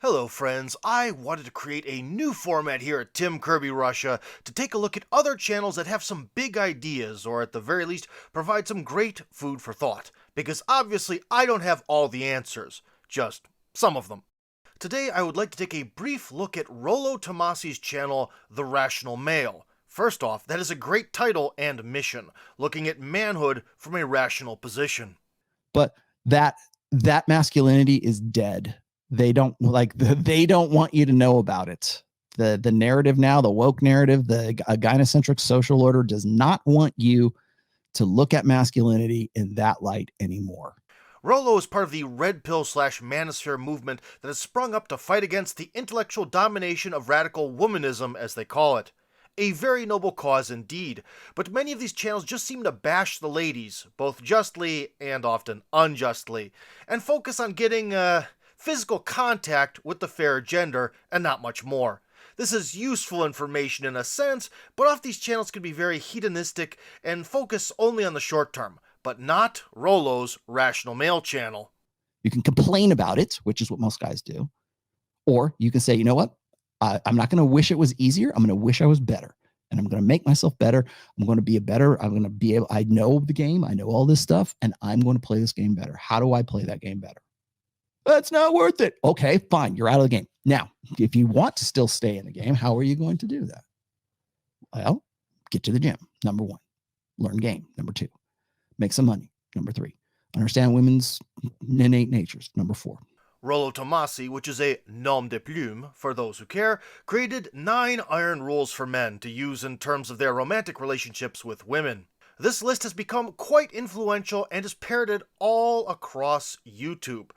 Hello friends, I wanted to create a new format here at Kirby Russia to take a look at other channels that have some big ideas, or at the very least provide some great food for thought, because obviously I don't have all the answers, just some of them. Today I would like to take a brief look at Rollo Tomassi's channel, The Rational Male. First off, that is a great title and mission, looking at manhood from a rational position. But that masculinity is dead. They don't want you to know about it. The narrative now, the woke narrative, the gynocentric social order does not want you to look at masculinity in that light anymore. Rollo is part of the red pill / manosphere movement that has sprung up to fight against the intellectual domination of radical womanism, as they call it. A very noble cause indeed, but many of these channels just seem to bash the ladies, both justly and often unjustly, and focus on getting, physical contact with the fair gender, and not much more. This is useful information in a sense, but often these channels can be very hedonistic and focus only on the short term, but not Rollo's Rational Male channel. You can complain about it, which is what most guys do, or you can say, you know what? I'm not going to wish it was easier. I'm going to wish I was better, and I'm going to make myself better. I'm going to be I'm going to be able, I know the game. I know all this stuff, and I'm going to play this game better. How do I play that game better? That's not worth it. Okay, fine. You're out of the game. Now, if you want to still stay in the game, how are you going to do that? Well, get to the gym. Number 1, learn game. Number 2, make some money. Number 3, understand women's innate natures. Number 4. Rollo Tomassi, which is a nom de plume for those who care, created 9 iron rules for men to use in terms of their romantic relationships with women. This list has become quite influential and is parroted all across YouTube.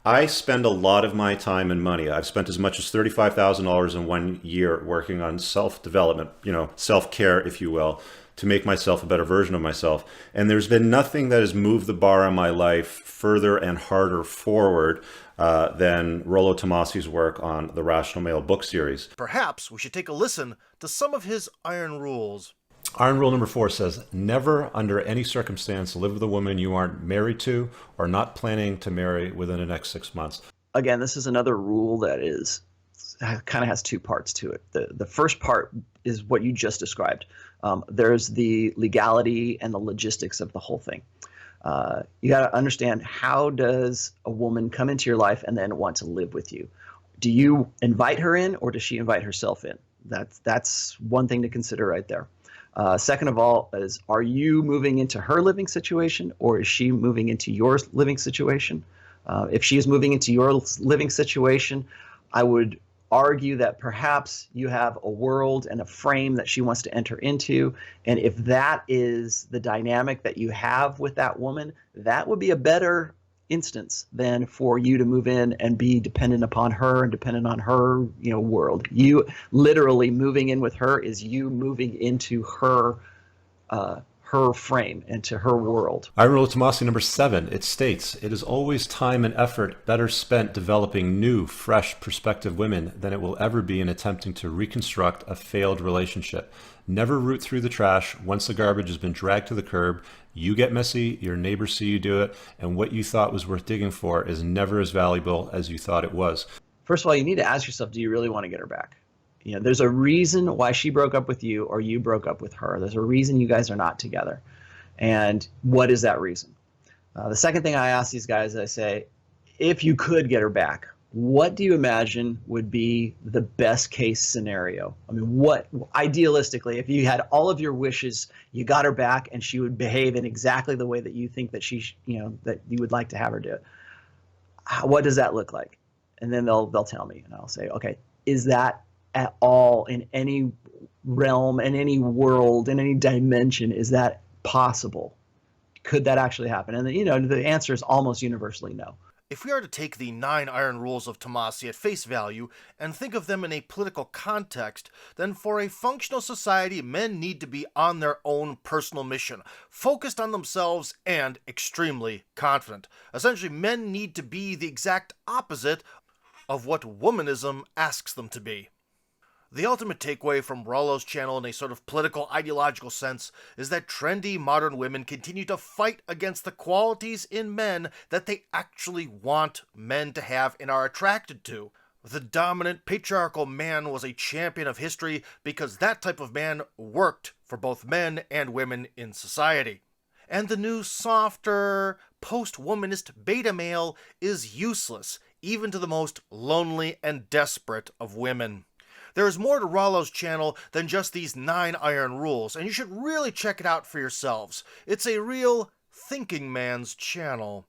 I spend a lot of my time and money. I've spent as much as $35,000 in 1 year working on self-development, self-care, if you will, to make myself a better version of myself. And there's been nothing that has moved the bar in my life further and harder forward than Rollo Tomassi's work on the Rational Male book series. Perhaps we should take a listen to some of his iron rules. Iron rule number 4 says, never under any circumstance live with a woman you aren't married to or not planning to marry within the next 6 months. Again, this is another rule that kind of has 2 parts to it. The first part is what you just described. There's the legality and the logistics of the whole thing. You got to understand, how does a woman come into your life and then want to live with you? Do you invite her in, or does she invite herself in? That's one thing to consider right there. Second of all, are you moving into her living situation, or is she moving into your living situation? If she is moving into your living situation, I would argue that perhaps you have a world and a frame that she wants to enter into. And if that is the dynamic that you have with that woman, that would be a better instance than for you to move in and be dependent upon her and dependent on her, world. You literally moving in with her is you moving into her frame, into her world. Iron Rollo Tomassi number 7, it states, it is always time and effort better spent developing new, fresh, prospective women than it will ever be in attempting to reconstruct a failed relationship. Never root through the trash. Once the garbage has been dragged to the curb, you get messy, your neighbors see you do it, and what you thought was worth digging for is never as valuable as you thought it was. First of all, you need to ask yourself, do you really want to get her back? There's a reason why she broke up with you or you broke up with her. There's a reason you guys are not together. And what is that reason? The second thing I ask these guys, I say, if you could get her back, what do you imagine would be the best case scenario? I mean, what idealistically, if you had all of your wishes, you got her back and she would behave in exactly the way that you think that that you would like to have her do it, what does that look like? And then they'll tell me, and I'll say, okay, is that at all in any realm, in any world, in any dimension, is that possible? Could that actually happen? And the answer is almost universally no. If we are to take the 9 iron rules of Tomassi at face value and think of them in a political context, then for a functional society, men need to be on their own personal mission, focused on themselves and extremely confident. Essentially, men need to be the exact opposite of what womanism asks them to be. The ultimate takeaway from Rollo's channel in a sort of political ideological sense is that trendy modern women continue to fight against the qualities in men that they actually want men to have and are attracted to. The dominant patriarchal man was a champion of history because that type of man worked for both men and women in society. And the new, softer, post-womanist beta male is useless, even to the most lonely and desperate of women. There is more to Rollo's channel than just these 9 iron rules, and you should really check it out for yourselves. It's a real thinking man's channel.